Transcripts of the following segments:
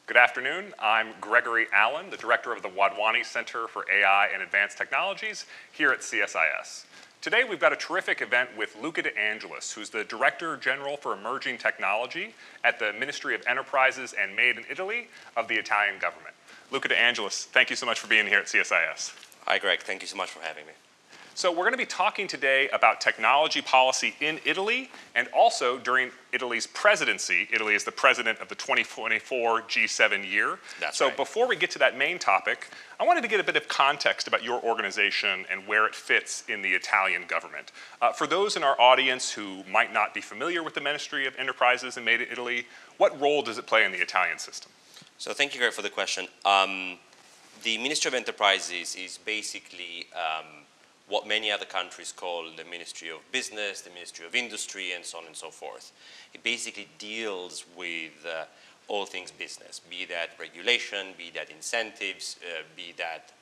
Good afternoon. I'm Gregory Allen, the director of the Wadhwani Center for AI and Advanced Technologies here at CSIS. Today we've got a terrific event with Luca de Angelis, who's the Director General for Emerging Technology at the Ministry of Enterprises and Made in Italy of the Italian government. Luca de Angelis, thank you so much for being here at CSIS. Hi, Greg. Thank you so much for having me. So we're going to be talking today about technology policy in Italy and also during Italy's presidency. Italy is the president of the 2024 G7 year. That's right. So before we get to that main topic, I wanted to get a bit of context about your organization and where it fits in the Italian government. For those in our audience who might not be familiar with the Ministry of Enterprises and Made in Italy, what role does it play in the Italian system? So thank you, Greg, for the question. The Ministry of Enterprises is basically what many other countries call the Ministry of Business, the Ministry of Industry, and so on and so forth. It basically deals with all things business, be that regulation, be that incentives, be that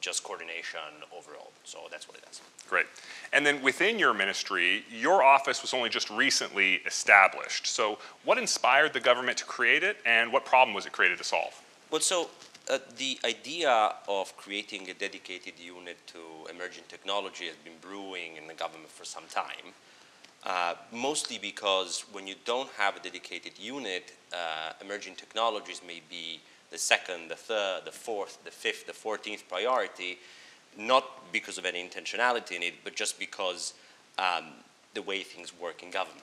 just coordination overall. So that's what it does. Great. And then within your ministry, your office was only just recently established. So what inspired the government to create it, and what problem was it created to solve? Well, so the idea of creating a dedicated unit to emerging technology has been brewing in the government for some time, mostly because when you don't have a dedicated unit, emerging technologies may be the second, the third, the fourth, the fifth, the 14th priority, not because of any intentionality in it, but just because the way things work in government.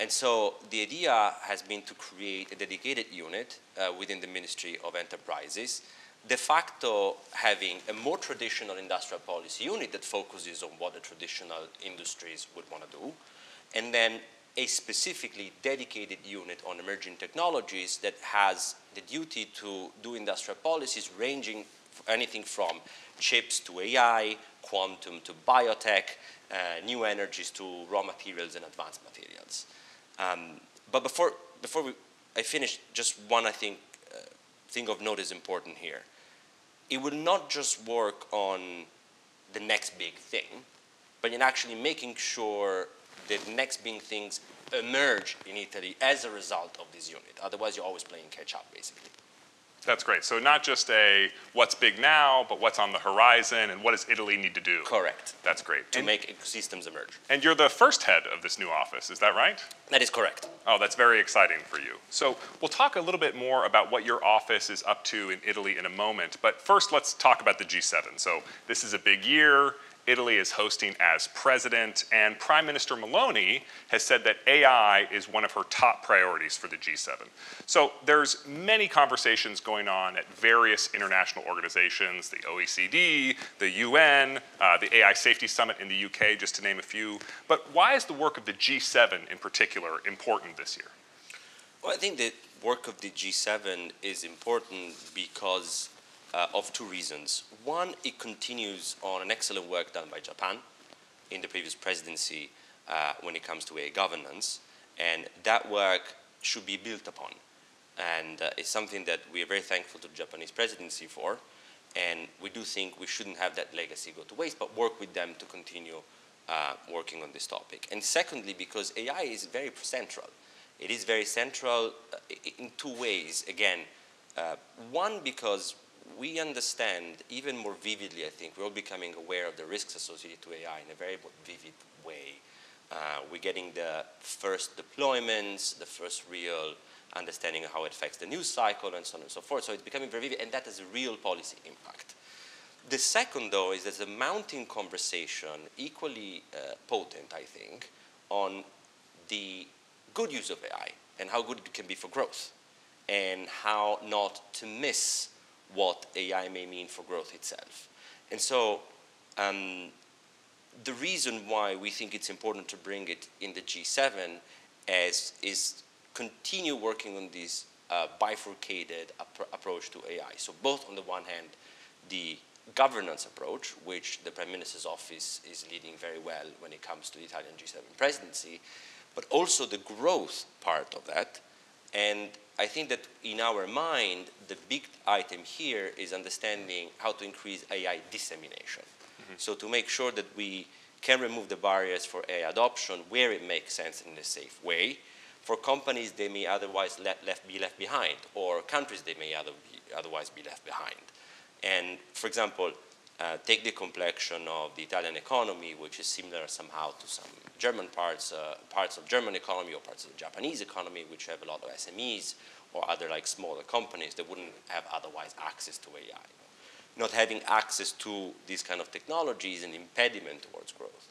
And so the idea has been to create a dedicated unit within the Ministry of Enterprises, de facto having a more traditional industrial policy unit that focuses on what the traditional industries would want to do, and then a specifically dedicated unit on emerging technologies that has the duty to do industrial policies ranging anything from chips to AI, quantum to biotech, new energies to raw materials and advanced materials. But before I finish, just one, I think, thing of note is important here. It will not just work on the next big thing, but in actually making sure that the next big things emerge in Italy as a result of this unit. Otherwise, you're always playing catch up, basically. That's great. So not just a what's big now, but what's on the horizon and what does Italy need to do? Correct. That's great. To make ecosystems emerge. And you're the first head of this new office, is that right? That is correct. Oh, that's very exciting for you. So we'll talk a little bit more about what your office is up to in Italy in a moment. But first, let's talk about the G7. So this is a big year. Italy is hosting as president, and Prime Minister Meloni has said that AI is one of her top priorities for the G7. So there's many conversations going on at various international organizations, the OECD, the UN, the AI Safety Summit in the UK, just to name a few. But why is the work of the G7 in particular important this year? Well, I think the work of the G7 is important because of two reasons. One, it continues on an excellent work done by Japan in the previous presidency when it comes to AI governance, and that work should be built upon. And it's something that we are very thankful to the Japanese presidency for, and we do think we shouldn't have that legacy go to waste, but work with them to continue working on this topic. And secondly, because AI is very central. It is very central in two ways. Again, one, because we understand even more vividly, I think, we're all becoming aware of the risks associated to AI in a very vivid way. We're getting the first deployments, the first real understanding of how it affects the news cycle, and so on and so forth. So it's becoming very vivid, and that has a real policy impact. The second, though, is there's a mounting conversation, equally potent, I think, on the good use of AI and how good it can be for growth, and how not to miss what AI may mean for growth itself. And so the reason why we think it's important to bring it in the G7 is continue working on this bifurcated approach to AI. So both on the one hand, the governance approach, which the Prime Minister's office is leading very well when it comes to the Italian G7 presidency, but also the growth part of that. And I think that in our mind, the big item here is understanding how to increase AI dissemination. Mm-hmm. So to make sure that we can remove the barriers for AI adoption where it makes sense in a safe way, for companies, they may otherwise be left behind, or countries, they may otherwise be left behind. And for example, take the complexion of the Italian economy, which is similar somehow to some German parts of German economy or parts of the Japanese economy, which have a lot of SMEs or other like smaller companies that wouldn't have otherwise access to AI. Not having access to these kind of technology is an impediment towards growth.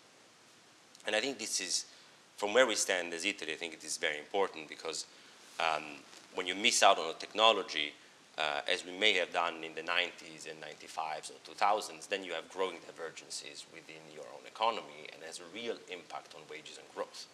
And I think this is, from where we stand as Italy, I think it is very important because when you miss out on a technology, as we may have done in the 90s and 95s or 2000s, then you have growing divergences within your own economy and has a real impact on wages and growth.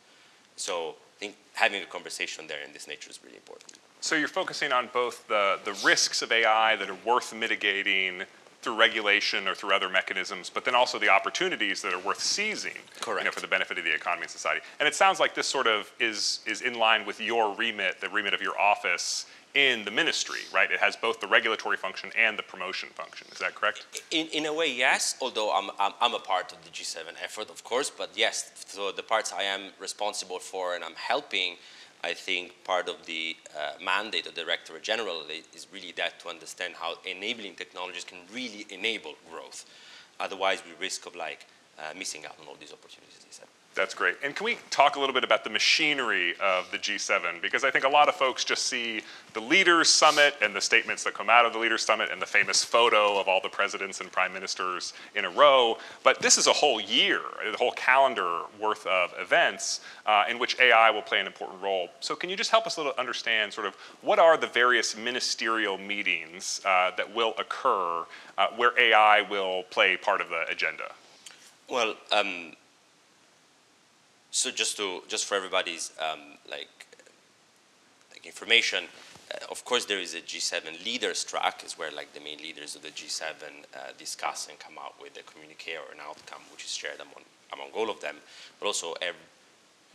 So I think having a conversation there in this nature is really important. So you're focusing on both the risks of AI that are worth mitigating through regulation or through other mechanisms, but then also the opportunities that are worth seizing. Correct. For the benefit of the economy and society. And it sounds like this sort of is in line with your remit, the remit of your office in the ministry, right? It has both the regulatory function and the promotion function. Is that correct? In a way, yes, although I'm a part of the G7 effort, of course, but yes, so the parts I am responsible for and I'm helping, I think part of the mandate of the Director General is really that, to understand how enabling technologies can really enable growth. Otherwise, we risk of missing out on all these opportunities, as you said. That's great. And can we talk a little bit about the machinery of the G7? Because I think a lot of folks just see the Leaders Summit and the statements that come out of the Leaders Summit and the famous photo of all the presidents and prime ministers in a row. But this is a whole year, a whole calendar worth of events in which AI will play an important role. So can you just help us a little understand sort of what are the various ministerial meetings that will occur where AI will play part of the agenda? Well, so just for everybody's information, of course there is a G7 leaders track, is where the main leaders of the G7 discuss and come out with a communique or an outcome which is shared among all of them. But also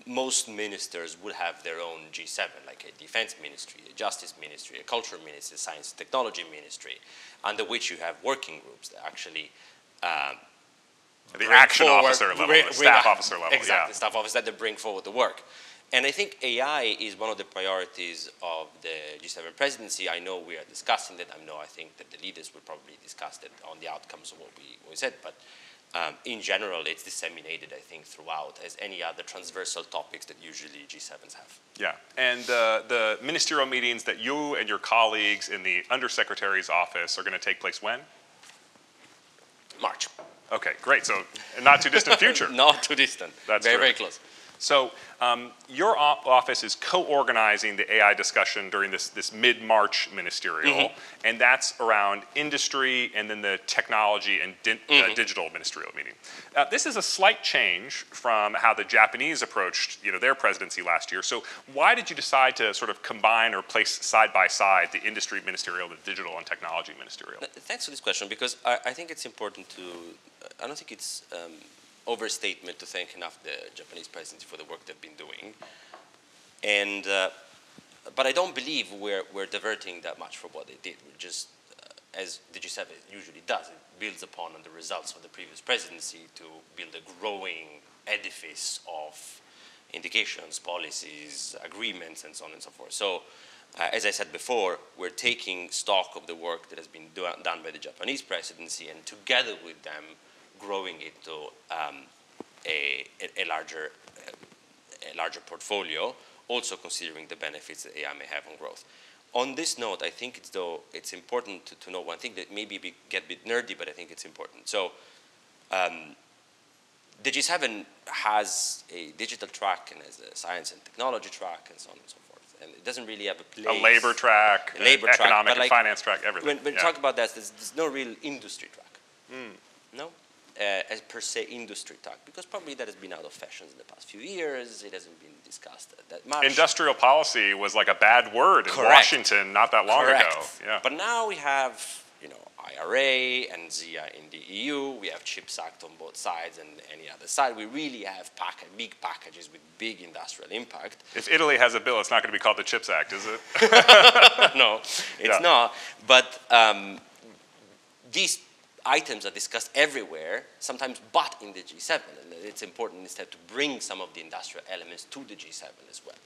most ministers would have their own G7, like a defense ministry, a justice ministry, a culture ministry, a science and technology ministry, under which you have working groups that actually the action officer level, the staff officer level. Exactly, staff officer that bring forward the work. And I think AI is one of the priorities of the G7 presidency. I know we are discussing that. I think that the leaders will probably discuss that on the outcomes of what we said. But in general, it's disseminated, I think, throughout as any other transversal topics that usually G7s have. Yeah, and the ministerial meetings that you and your colleagues in the Undersecretary's office are going to take place when? March. Okay, great. So not too distant future. Not too distant. That's very close. So your office is co-organizing the AI discussion during this mid-March ministerial, and that's around industry and then the technology and digital ministerial meeting. This is a slight change from how the Japanese approached their presidency last year. So why did you decide to sort of combine or place side by side the industry ministerial, the digital and technology ministerial? Thanks for this question, because I think it's important to, I don't think it's overstatement to thank enough the Japanese presidency for the work they've been doing, and but I don't believe we're diverting that much from what they did. We're just, as the G7 usually does, it builds upon the results of the previous presidency to build a growing edifice of indications, policies, agreements, and so on and so forth. So, as I said before, we're taking stock of the work that has been done by the Japanese presidency, and together with them, growing it to a larger portfolio, also considering the benefits that AI may have on growth. On this note, I think it's important to know one thing that maybe get a bit nerdy, but I think it's important. So the G7 has a digital track and has a science and technology track and so on and so forth. And it doesn't really have a place. A labor track, economic and finance track, everything. When you talk about that, there's no real industry track. No? As per se industry track, because probably that has been out of fashion in the past few years. It hasn't been discussed that much. Industrial policy was like a bad word in Washington not that long ago. Yeah. But now we have, IRA and ZIA in the EU. We have CHIPS Act on both sides and any other side. We really have big packages with big industrial impact. If Italy has a bill, it's not going to be called the CHIPS Act, is it? No, it's not. But these items are discussed everywhere, sometimes but in the G7. And it's important instead to bring some of the industrial elements to the G7 as well.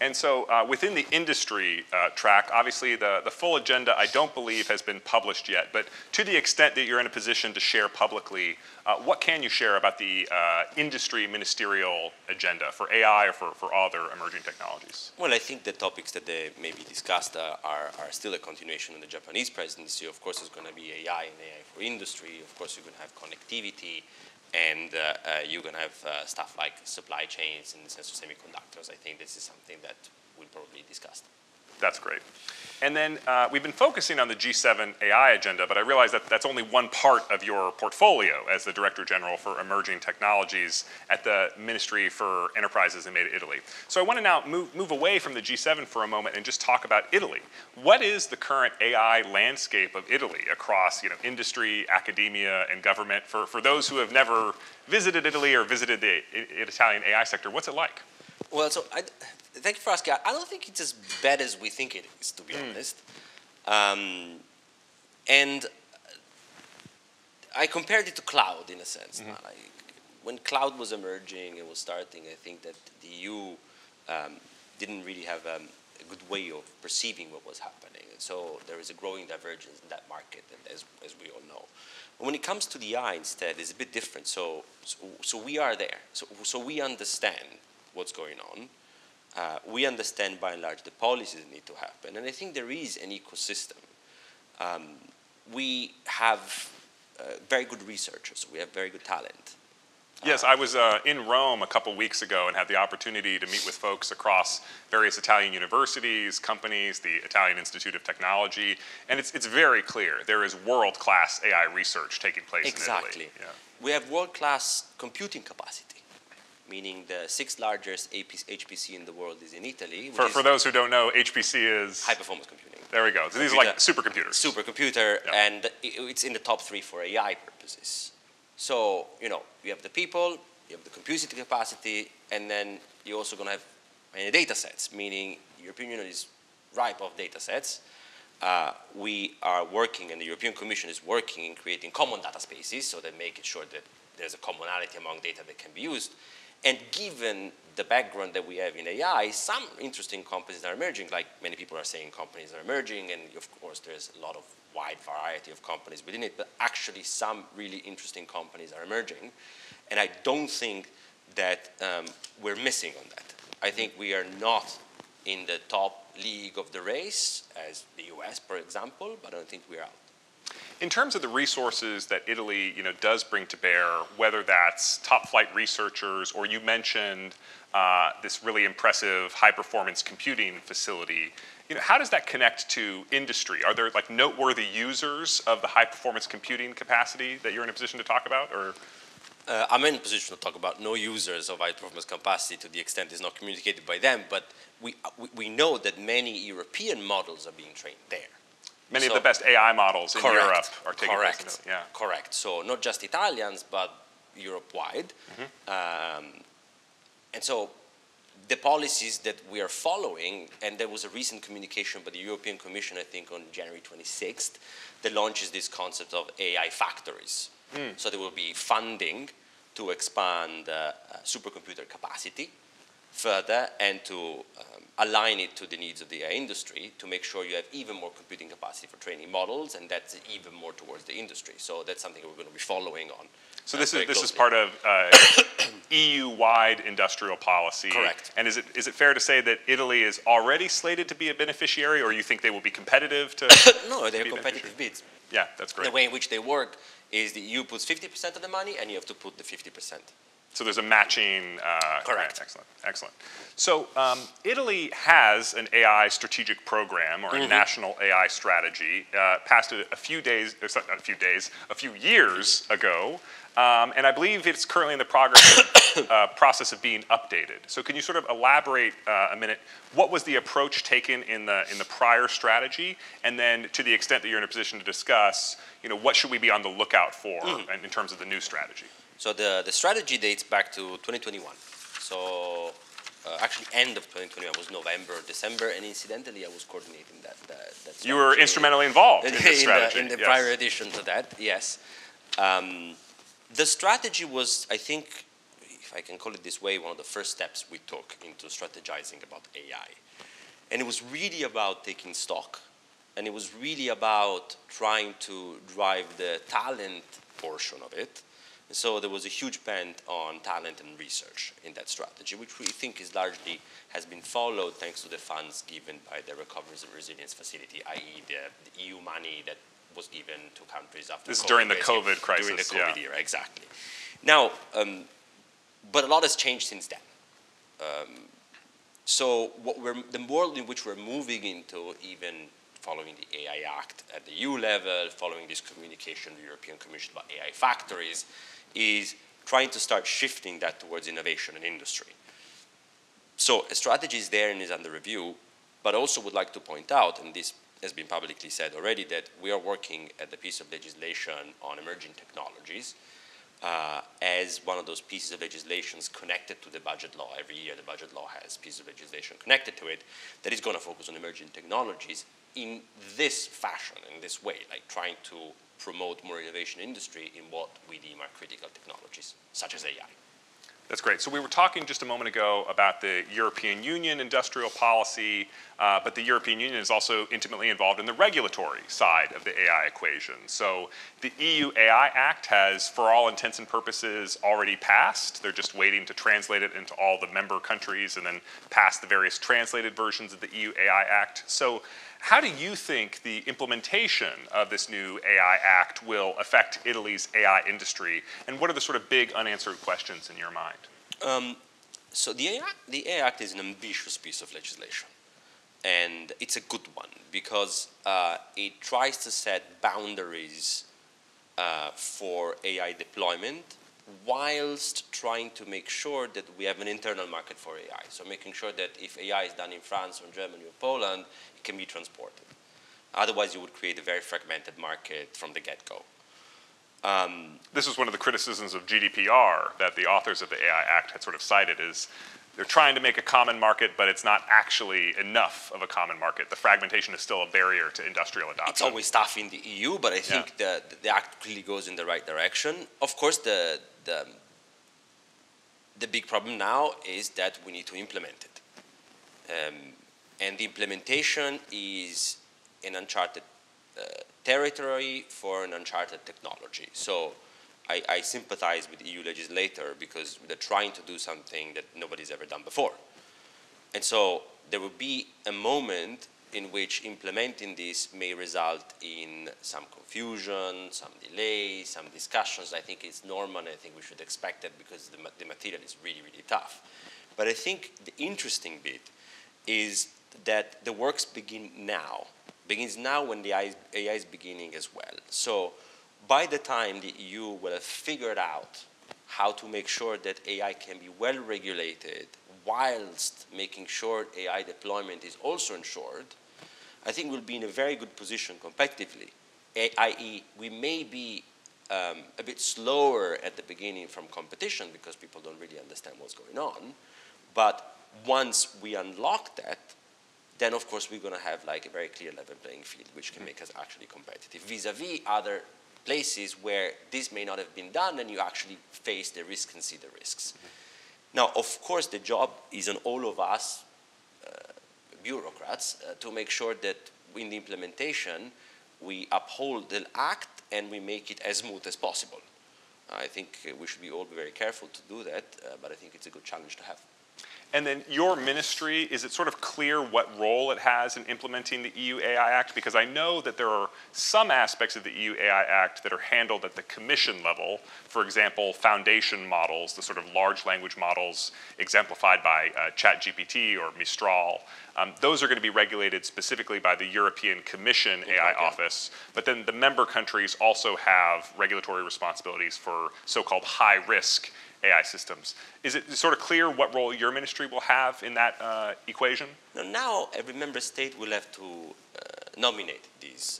And so within the industry track, obviously the full agenda I don't believe has been published yet, but to the extent that you're in a position to share publicly, what can you share about the industry ministerial agenda for AI or for other emerging technologies? Well, I think the topics that they maybe discussed are still a continuation of the Japanese presidency. Of course, it's going to be AI and AI for industry. Of course, you're going to have connectivity, and you're going to have stuff like supply chains in the sense of semiconductors. I think this is something that we'll probably discuss. That's great. And then we've been focusing on the G7 AI agenda, but I realize that that's only one part of your portfolio as the Director General for Emerging Technologies at the Ministry for Enterprises in Italy. So I want to now move away from the G7 for a moment and just talk about Italy. What is the current AI landscape of Italy across industry, academia, and government? For those who have never visited Italy or visited the Italian AI sector, what's it like? Well, so thank you for asking. I don't think it's as bad as we think it is, to be honest. And I compared it to cloud in a sense. Like, when cloud was emerging and was starting, I think that the EU didn't really have a good way of perceiving what was happening. And so there is a growing divergence in that market, as we all know. But when it comes to the AI instead, it's a bit different. So we are there. So we understand what's going on. We understand by and large the policies that need to happen, and I think there is an ecosystem. We have very good researchers, we have very good talent. Yes, I was in Rome a couple weeks ago and had the opportunity to meet with folks across various Italian universities, companies, the Italian Institute of Technology, and it's very clear there is world-class AI research taking place in Italy. Exactly. Yeah. We have world-class computing capacity, meaning the 6th largest HPC in the world is in Italy. For those who don't know, HPC is? High-performance computing. There we go. So these are like supercomputers. Supercomputer, yeah. And it's in the top 3 for AI purposes. So, you have the people, you have the computing capacity, and then you're also going to have many data sets, meaning the European Union is ripe of data sets. We are working, and the European Commission is working in creating common data spaces, so they make it sure that there's a commonality among data that can be used. And given the background that we have in AI, some interesting companies are emerging, like many people are saying companies are emerging, and of course there's a lot of wide variety of companies within it, but actually some really interesting companies are emerging. And I don't think that we're missing on that. I think we are not in the top league of the race, as the US, for example, but I don't think we're out. In terms of the resources that Italy, does bring to bear, whether that's top-flight researchers or you mentioned this really impressive high-performance computing facility, how does that connect to industry? Are there like noteworthy users of the high-performance computing capacity that you're in a position to talk about, or? I'm in a position to talk about no users of high-performance capacity to the extent it's not communicated by them, but we know that many European models are being trained there. Many of the best AI models in Europe are taking place in Italy. Yeah. Correct. So not just Italians, but Europe-wide. And so the policies that we are following, and there was a recent communication by the European Commission, I think on January 26th, that launches this concept of AI factories. So there will be funding to expand supercomputer capacity further and to align it to the needs of the AI industry to make sure you have even more computing capacity for training models, and that's even more towards the industry. So that's something we're going to be following on. So this is part of EU-wide industrial policy. Correct. And is it fair to say that Italy is already slated to be a beneficiary, or you think they will be competitive to? No, they're competitive bids. Yeah, that's great. The way in which they work is the EU puts 50% of the money, and you have to put the 50%. So there's a matching. Correct. Excellent. Excellent. So Italy has an AI strategic program or a national AI strategy passed a few years ago, and I believe it's currently in the process of being updated. So can you sort of elaborate a minute? What was the approach taken in the prior strategy, and then to the extent that you're in a position to discuss, what should we be on the lookout for in terms of the new strategy? So the strategy dates back to 2021. So actually end of 2021 was November, December, and incidentally I was coordinating that strategy. You were instrumentally involved in the strategy. In the prior addition to that, yes. The strategy was, I think, if I can call it this way, one of the first steps we took into strategizing about AI. And it was really about taking stock, and it was really about trying to drive the talent portion of it. And so there was a huge bent on talent and research in that strategy, which we think is largely has been followed thanks to the funds given by the Recovery and Resilience Facility, i.e. the EU money that was given to countries after this COVID. Is during the COVID crisis. During the COVID era, exactly. Now, but a lot has changed since then. So the world in which we're moving into, even following the AI Act at the EU level, following this communication of the European Commission about AI factories, is trying to start shifting that towards innovation and industry. So a strategy is there and is under review, but also would like to point out, and this has been publicly said already, that we are working at the piece of legislation on emerging technologies as one of those pieces of legislation connected to the budget law. Every year the budget law has pieces of legislation connected to it that is going to focus on emerging technologies in this fashion, in this way, like trying to promote more innovation in industry in what we deem are critical technologies, such as AI. That's great. So we were talking just a moment ago about the European Union industrial policy, but the European Union is also intimately involved in the regulatory side of the AI equation. So the EU AI Act has, for all intents and purposes, already passed. They're just waiting to translate it into all the member countries and then pass the various translated versions of the EU AI Act. So how do you think the implementation of this new AI Act will affect Italy's AI industry, and what are the sort of big unanswered questions in your mind? So the AI Act is an ambitious piece of legislation, and it's a good one because it tries to set boundaries for AI deployment whilst trying to make sure that we have an internal market for AI. So making sure that if AI is done in France or Germany or Poland, it can be transported. Otherwise, you would create a very fragmented market from the get-go. This is one of the criticisms of GDPR that the authors of the AI Act had sort of cited is they're trying to make a common market, but it's not actually enough of a common market. The fragmentation is still a barrier to industrial adoption. It's always tough in the EU, but I think the Act clearly goes in the right direction. Of course, the big problem now is that we need to implement it. And the implementation is an uncharted territory for an uncharted technology. So I sympathize with the EU legislator because they're trying to do something that nobody's ever done before. And so there will be a moment in which implementing this may result in some confusion, some delays, some discussions. I think it's normal, and I think we should expect that because the material is really, really tough. But I think the interesting bit is that the works begins now when the AI is beginning as well. So by the time the EU will have figured out how to make sure that AI can be well regulated whilst making sure AI deployment is also ensured, I think we'll be in a very good position competitively, i.e. we may be a bit slower at the beginning from competition because people don't really understand what's going on, but once we unlock that, then of course we're going to have like a very clear level playing field which can make us actually competitive vis-a-vis other places where this may not have been done and you actually face the risk and see the risks. Now, of course, the job is on all of us bureaucrats to make sure that in the implementation we uphold the act and we make it as smooth as possible. I think we should be all very careful to do that, but I think it's a good challenge to have. And then your ministry, is it sort of clear what role it has in implementing the EU AI Act? Because I know that there are some aspects of the EU AI Act that are handled at the Commission level. For example, foundation models, the sort of large language models exemplified by ChatGPT or Mistral. Those are going to be regulated specifically by the European Commission AI office. But then the member countries also have regulatory responsibilities for so-called high-risk AI systems. Is it sort of clear what role your ministry will have in that equation? Now every member state will have to nominate these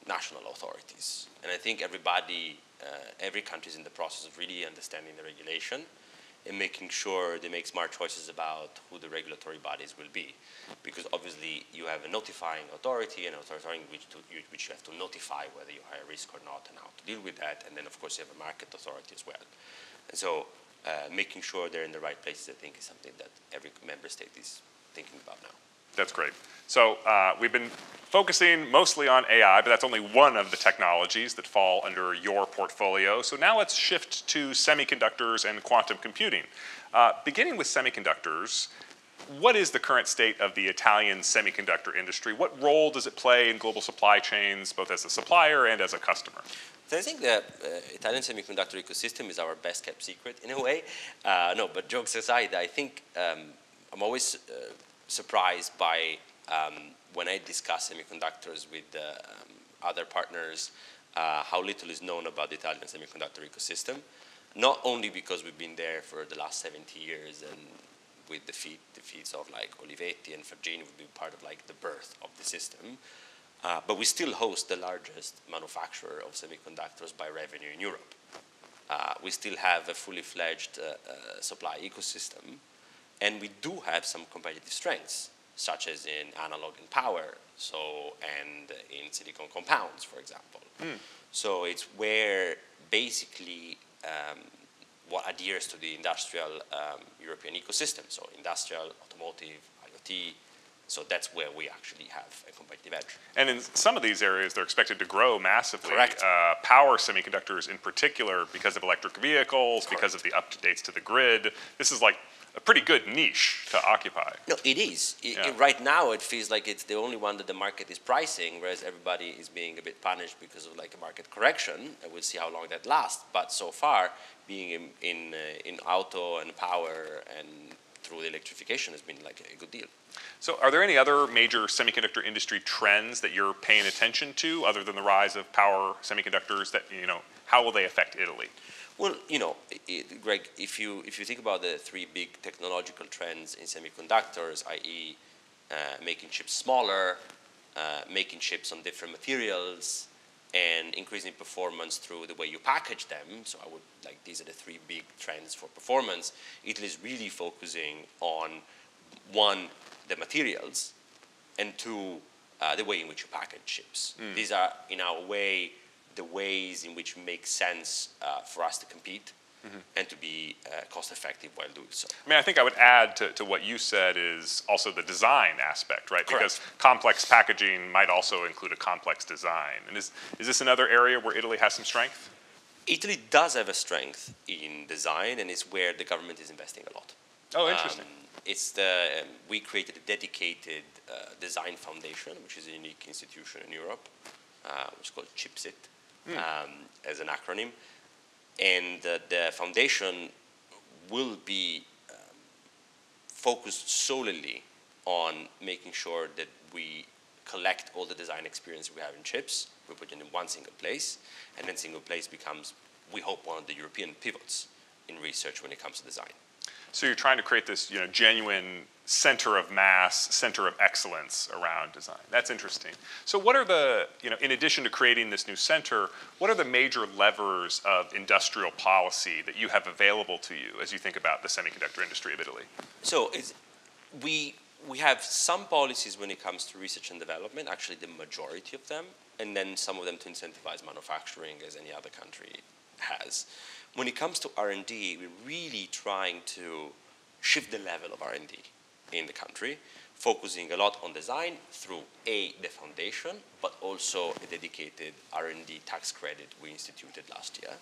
national authorities. And I think every country is in the process of really understanding the regulation and making sure they make smart choices about who the regulatory bodies will be. Because obviously you have a notifying authority and authority which you have to notify whether you hire risk or not and how to deal with that. And then of course you have a market authority as well. And so making sure they're in the right places, I think, is something that every member state is thinking about now. That's great. So we've been focusing mostly on AI, but that's only one of the technologies that fall under your portfolio. So now let's shift to semiconductors and quantum computing. Beginning with semiconductors, what is the current state of the Italian semiconductor industry? What role does it play in global supply chains, both as a supplier and as a customer? So I think the Italian semiconductor ecosystem is our best kept secret in a way. No, but jokes aside, I think I'm always surprised by when I discuss semiconductors with other partners, how little is known about the Italian semiconductor ecosystem. Not only because we've been there for the last 70 years and with the feats of like Olivetti and Fargini, we've been part of like the birth of the system. But we still host the largest manufacturer of semiconductors by revenue in Europe. We still have a fully fledged supply ecosystem, and we do have some competitive strengths, such as in analog and power, and in silicon compounds, for example. So it's where basically what adheres to the industrial European ecosystem, so industrial, automotive, IoT. So that's where we actually have a competitive edge. And in some of these areas, they're expected to grow massively. Correct. Power semiconductors in particular, because of electric vehicles, Correct. because of the updates to the grid. This is like a pretty good niche to occupy. No, it is. Yeah. Right now, it feels like it's the only one that the market is pricing, whereas everybody is being a bit punished because of like a market correction. And we'll see how long that lasts. But so far, being in auto and power and through the electrification has been like a good deal. So are there any other major semiconductor industry trends that you're paying attention to, other than the rise of power semiconductors, that, how will they affect Italy? Well, Greg, if you think about the three big technological trends in semiconductors, i.e. Making chips smaller, making chips on different materials, and increasing performance through the way you package them, so these are the three big trends for performance. Italy is really focusing on, one, the materials, and two, the way in which you package chips. These are, in our way, the ways in which make sense for us to compete and to be cost effective while doing so. I mean, I think I would add to what you said is also the design aspect, right? Correct. Because complex packaging might also include a complex design. And is this another area where Italy has some strength? Italy does have a strength in design, and it's where the government is investing a lot. Oh, interesting. We created a dedicated design foundation, which is a unique institution in Europe, which is called CHIPSIT as an acronym. And the foundation will be focused solely on making sure that we collect all the design experience we have in chips, we put it in one single place, and then single place becomes, we hope, one of the European pivots in research when it comes to design. So you're trying to create this, genuine center of mass, center of excellence around design. That's interesting. So what are the, in addition to creating this new center, what are the major levers of industrial policy that you have available to you as you think about the semiconductor industry of Italy? So we have some policies when it comes to research and development, actually the majority of them, and then some of them to incentivize manufacturing, as any other country has. When it comes to R&D, we're really trying to shift the level of R&D in the country, focusing a lot on design through the foundation, but also a dedicated R&D tax credit we instituted last year,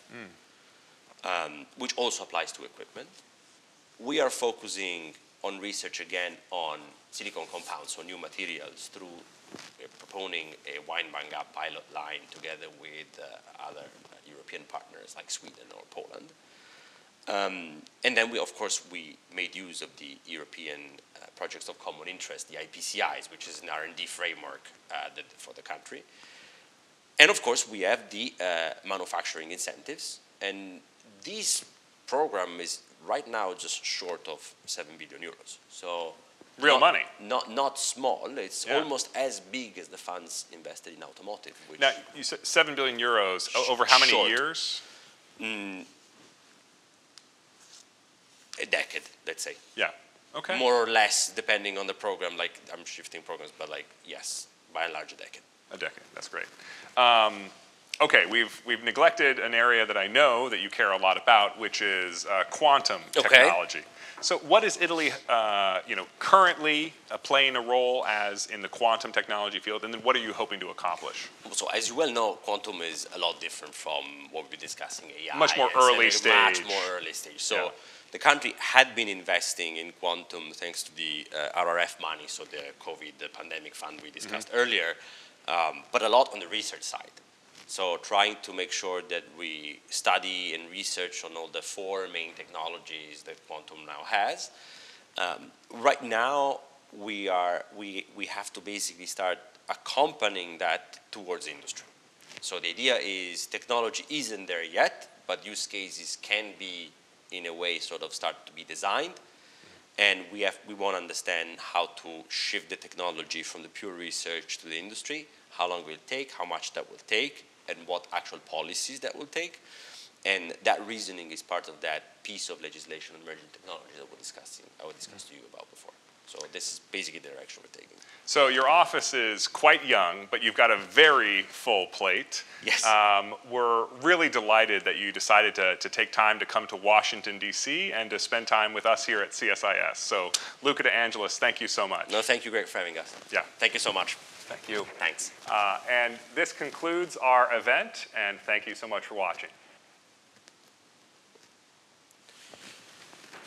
which also applies to equipment. We are focusing on research again on silicon compounds, so new materials, through proponing a Weinbang-up pilot line together with other European partners like Sweden or Poland. And then we made use of the European projects of common interest, the IPCIs, which is an R&D framework for the country. And of course, we have the manufacturing incentives. And this program is right now just short of 7 billion euros. So real money. Not small. It's almost as big as the funds invested in automotive. Which now, you said 7 billion euros over how many years? A decade, let's say. Yeah. Okay. More or less, depending on the program. Like, I'm shifting programs, but yes, by and large, a decade. A decade. That's great. Okay, we've neglected an area that I know that you care a lot about, which is quantum technology. So, what is Italy, currently playing a role as in the quantum technology field, and then what are you hoping to accomplish? So, as you well know, quantum is a lot different from what we've been discussing, AI. Much more early stage. Much more early stage. So, the country had been investing in quantum thanks to the RRF money, so the COVID pandemic fund we discussed earlier, but a lot on the research side. So trying to make sure that we study and research on all the four main technologies that quantum now has. Right now, we have to basically start accompanying that towards industry. So the idea is technology isn't there yet, but use cases can be, in a way, sort of start to be designed. And we want to understand how to shift the technology from the pure research to the industry, how long will it take, how much that will take, and what actual policies that will take. And that reasoning is part of that piece of legislation on emerging technology that I will discuss to you about before. So this is basically the direction we're taking. So your office is quite young, but you've got a very full plate. Yes. We're really delighted that you decided to take time to come to Washington, D.C. and to spend time with us here at CSIS. So Luca de Angelis, thank you so much. No, thank you, Greg, for having us. Yeah. Thank you so much. Thank you. Thanks. And this concludes our event, and thank you so much for watching.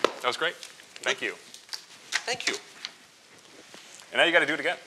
That was great. Thank you. Thank you. And now you got to do it again.